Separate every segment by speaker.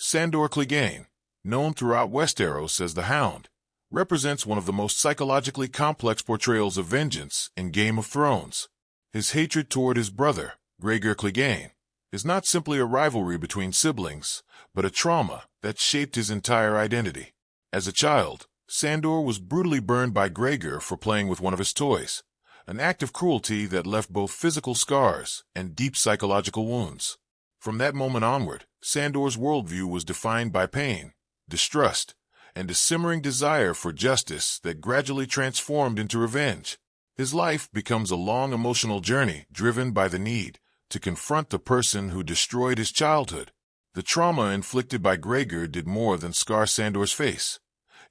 Speaker 1: Sandor Clegane, known throughout Westeros as the Hound, represents one of the most psychologically complex portrayals of vengeance in Game of Thrones. His hatred toward his brother, Gregor Clegane, is not simply a rivalry between siblings, but a trauma that shaped his entire identity. As a child, Sandor was brutally burned by Gregor for playing with one of his toys, an act of cruelty that left both physical scars and deep psychological wounds. From that moment onward, Sandor's worldview was defined by pain, distrust, and a simmering desire for justice that gradually transformed into revenge. His life becomes a long emotional journey driven by the need to confront the person who destroyed his childhood. The trauma inflicted by Gregor did more than scar Sandor's face.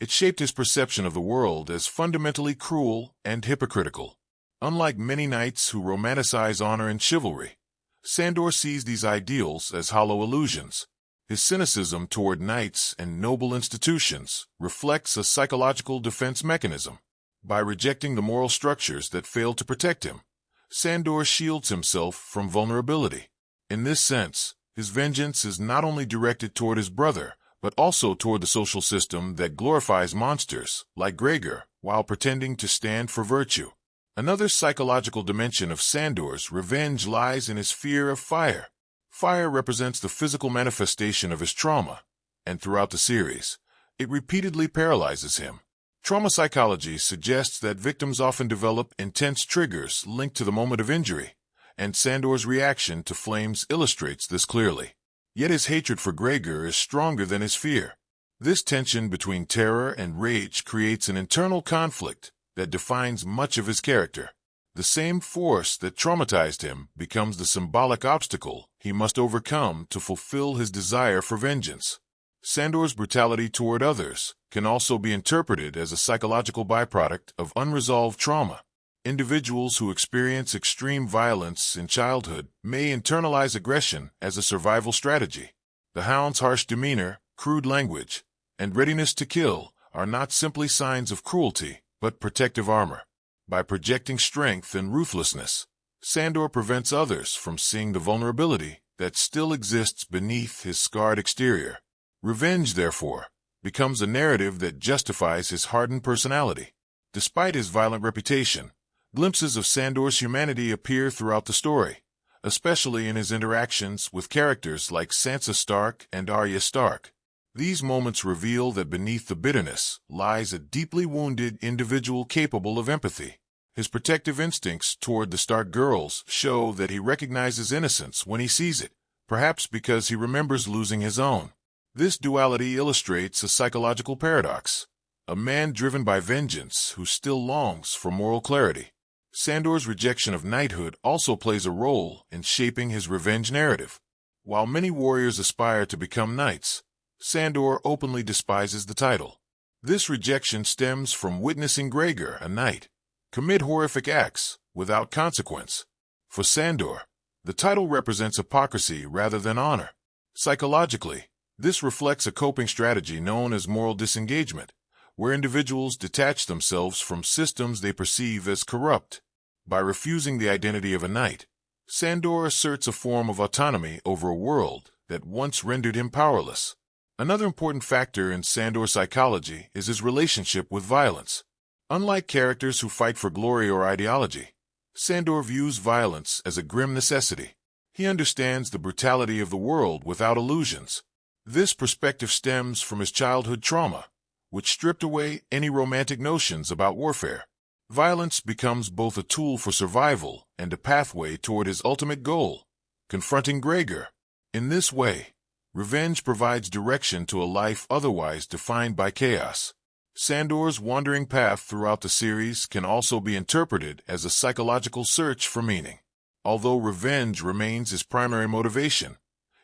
Speaker 1: It shaped his perception of the world as fundamentally cruel and hypocritical. Unlike many knights who romanticize honor and chivalry, Sandor sees these ideals as hollow illusions. His cynicism toward knights and noble institutions reflects a psychological defense mechanism. By rejecting the moral structures that failed to protect him, Sandor shields himself from vulnerability. In this sense, his vengeance is not only directed toward his brother, but also toward the social system that glorifies monsters, like Gregor, while pretending to stand for virtue. Another psychological dimension of Sandor's revenge lies in his fear of fire. Fire represents the physical manifestation of his trauma, and throughout the series, it repeatedly paralyzes him. Trauma psychology suggests that victims often develop intense triggers linked to the moment of injury, and Sandor's reaction to flames illustrates this clearly. Yet his hatred for Gregor is stronger than his fear. This tension between terror and rage creates an internal conflict that defines much of his character. The same force that traumatized him becomes the symbolic obstacle he must overcome to fulfill his desire for vengeance. Sandor's brutality toward others can also be interpreted as a psychological byproduct of unresolved trauma. Individuals who experience extreme violence in childhood may internalize aggression as a survival strategy. The Hound's harsh demeanor, crude language, and readiness to kill are not simply signs of cruelty, but protective armor. By projecting strength and ruthlessness, Sandor prevents others from seeing the vulnerability that still exists beneath his scarred exterior. Revenge, therefore, becomes a narrative that justifies his hardened personality. Despite his violent reputation, glimpses of Sandor's humanity appear throughout the story, especially in his interactions with characters like Sansa Stark and Arya Stark. These moments reveal that beneath the bitterness lies a deeply wounded individual capable of empathy. His protective instincts toward the Stark girls show that he recognizes innocence when he sees it, perhaps because he remembers losing his own. This duality illustrates a psychological paradox: a man driven by vengeance who still longs for moral clarity. Sandor's rejection of knighthood also plays a role in shaping his revenge narrative. While many warriors aspire to become knights, Sandor openly despises the title. This rejection stems from witnessing Gregor, a knight, commit horrific acts without consequence. For Sandor, the title represents hypocrisy rather than honor. Psychologically, this reflects a coping strategy known as moral disengagement, where individuals detach themselves from systems they perceive as corrupt. By refusing the identity of a knight, Sandor asserts a form of autonomy over a world that once rendered him powerless. Another important factor in Sandor's psychology is his relationship with violence. Unlike characters who fight for glory or ideology, Sandor views violence as a grim necessity. He understands the brutality of the world without illusions. This perspective stems from his childhood trauma, which stripped away any romantic notions about warfare. Violence becomes both a tool for survival and a pathway toward his ultimate goal, confronting Gregor. In this way, revenge provides direction to a life otherwise defined by chaos. Sandor's wandering path throughout the series can also be interpreted as a psychological search for meaning. Although revenge remains his primary motivation,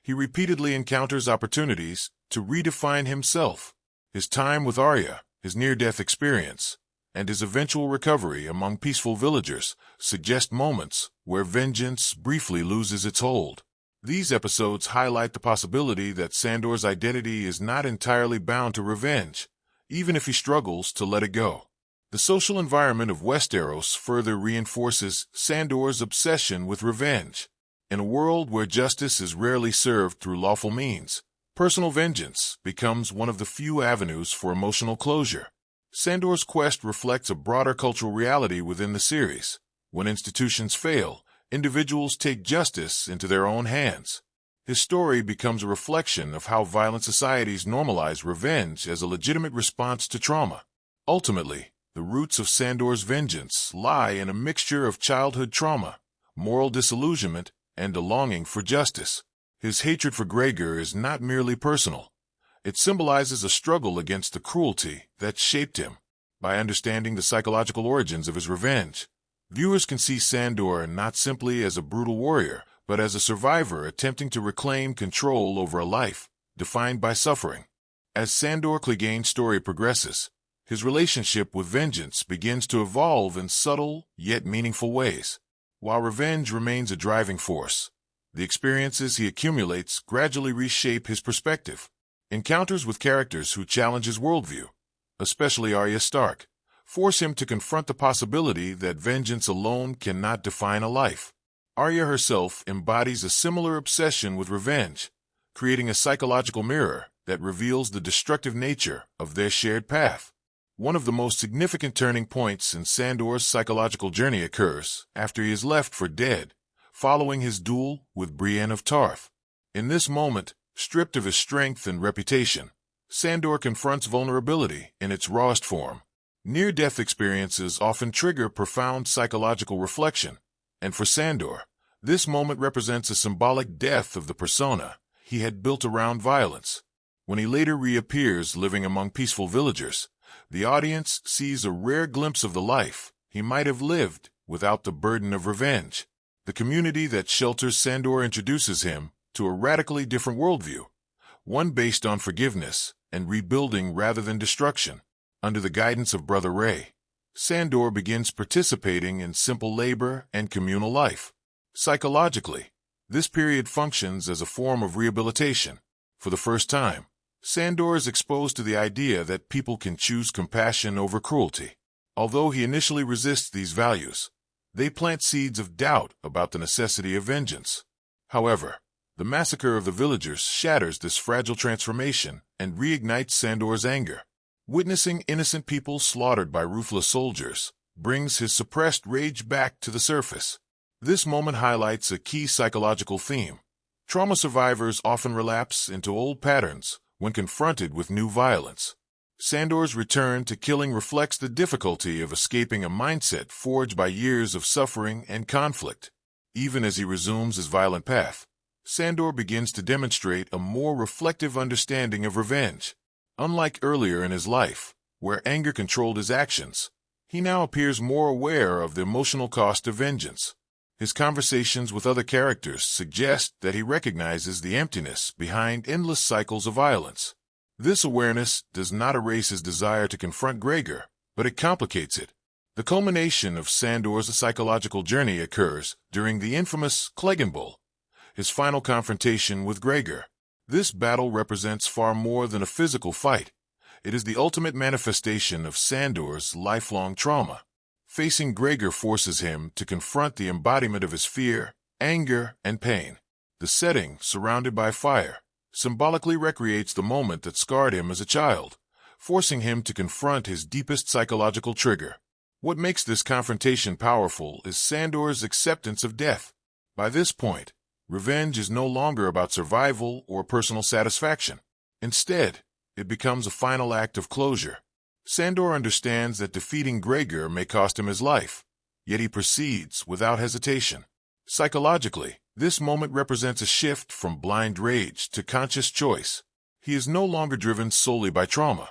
Speaker 1: he repeatedly encounters opportunities to redefine himself. His time with Arya, his near-death experience, and his eventual recovery among peaceful villagers suggest moments where vengeance briefly loses its hold. These episodes highlight the possibility that Sandor's identity is not entirely bound to revenge, even if he struggles to let it go. The social environment of Westeros further reinforces Sandor's obsession with revenge. In a world where justice is rarely served through lawful means, Personal vengeance becomes one of the few avenues for emotional closure. Sandor's quest reflects a broader cultural reality within the series. When institutions fail, individuals take justice into their own hands. His story becomes a reflection of how violent societies normalize revenge as a legitimate response to trauma. Ultimately, the roots of Sandor's vengeance lie in a mixture of childhood trauma, moral disillusionment, and a longing for justice. His hatred for Gregor is not merely personal. It symbolizes a struggle against the cruelty that shaped him. By understanding the psychological origins of his revenge, viewers can see Sandor not simply as a brutal warrior, but as a survivor attempting to reclaim control over a life defined by suffering. As Sandor Clegane's story progresses, his relationship with vengeance begins to evolve in subtle yet meaningful ways. While revenge remains a driving force, the experiences he accumulates gradually reshape his perspective. Encounters with characters who challenge his worldview, especially Arya Stark, force him to confront the possibility that vengeance alone cannot define a life. Arya herself embodies a similar obsession with revenge, creating a psychological mirror that reveals the destructive nature of their shared path. One of the most significant turning points in Sandor's psychological journey occurs after he is left for dead, following his duel with Brienne of Tarth. In this moment, stripped of his strength and reputation, Sandor confronts vulnerability in its rawest form. Near-death experiences often trigger profound psychological reflection, and for Sandor, this moment represents a symbolic death of the persona he had built around violence. When he later reappears living among peaceful villagers, the audience sees a rare glimpse of the life he might have lived without the burden of revenge. The community that shelters Sandor introduces him to a radically different worldview, one based on forgiveness and rebuilding rather than destruction. Under the guidance of Brother Ray, Sandor begins participating in simple labor and communal life. Psychologically, this period functions as a form of rehabilitation. For the first time, Sandor is exposed to the idea that people can choose compassion over cruelty. Although he initially resists these values, they plant seeds of doubt about the necessity of vengeance. However, the massacre of the villagers shatters this fragile transformation and reignites Sandor's anger. Witnessing innocent people slaughtered by ruthless soldiers brings his suppressed rage back to the surface. This moment highlights a key psychological theme. Trauma survivors often relapse into old patterns when confronted with new violence. Sandor's return to killing reflects the difficulty of escaping a mindset forged by years of suffering and conflict. Even as he resumes his violent path, Sandor begins to demonstrate a more reflective understanding of revenge. Unlike earlier in his life, where anger controlled his actions, he now appears more aware of the emotional cost of vengeance. His conversations with other characters suggest that he recognizes the emptiness behind endless cycles of violence. This awareness does not erase his desire to confront Gregor, but it complicates it. The culmination of Sandor's psychological journey occurs during the infamous Clegane Bull, his final confrontation with Gregor. This battle represents far more than a physical fight. It is the ultimate manifestation of Sandor's lifelong trauma. Facing Gregor forces him to confront the embodiment of his fear, anger, and pain. The setting, surrounded by fire, symbolically recreates the moment that scarred him as a child, forcing him to confront his deepest psychological trigger. What makes this confrontation powerful is Sandor's acceptance of death. By this point, revenge is no longer about survival or personal satisfaction. Instead, it becomes a final act of closure. Sandor understands that defeating Gregor may cost him his life, yet he proceeds without hesitation. Psychologically, this moment represents a shift from blind rage to conscious choice. He is no longer driven solely by trauma.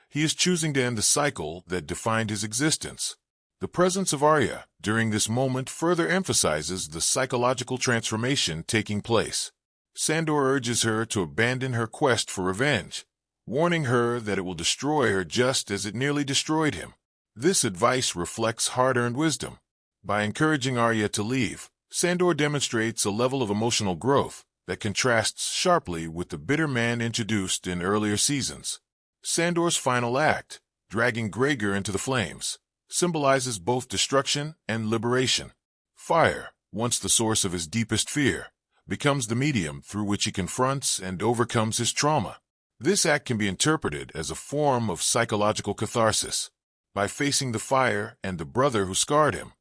Speaker 1: He is choosing to end the cycle that defined his existence. The presence of Arya during this moment further emphasizes the psychological transformation taking place. Sandor urges her to abandon her quest for revenge, warning her that it will destroy her just as it nearly destroyed him. This advice reflects hard-earned wisdom. By encouraging Arya to leave, Sandor demonstrates a level of emotional growth that contrasts sharply with the bitter man introduced in earlier seasons. Sandor's final act, dragging Gregor into the flames, symbolizes both destruction and liberation. Fire, once the source of his deepest fear, becomes the medium through which he confronts and overcomes his trauma. This act can be interpreted as a form of psychological catharsis. By facing the fire and the brother who scarred him,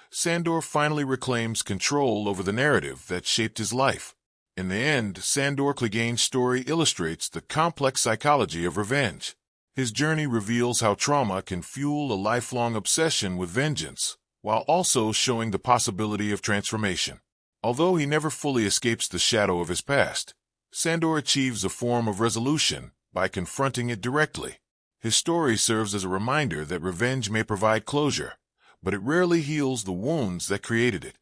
Speaker 1: Sandor finally reclaims control over the narrative that shaped his life. In the end, Sandor Clegane's story illustrates the complex psychology of revenge. His journey reveals how trauma can fuel a lifelong obsession with vengeance, while also showing the possibility of transformation. Although he never fully escapes the shadow of his past, Sandor achieves a form of resolution by confronting it directly. His story serves as a reminder that revenge may provide closure, but it rarely heals the wounds that created it.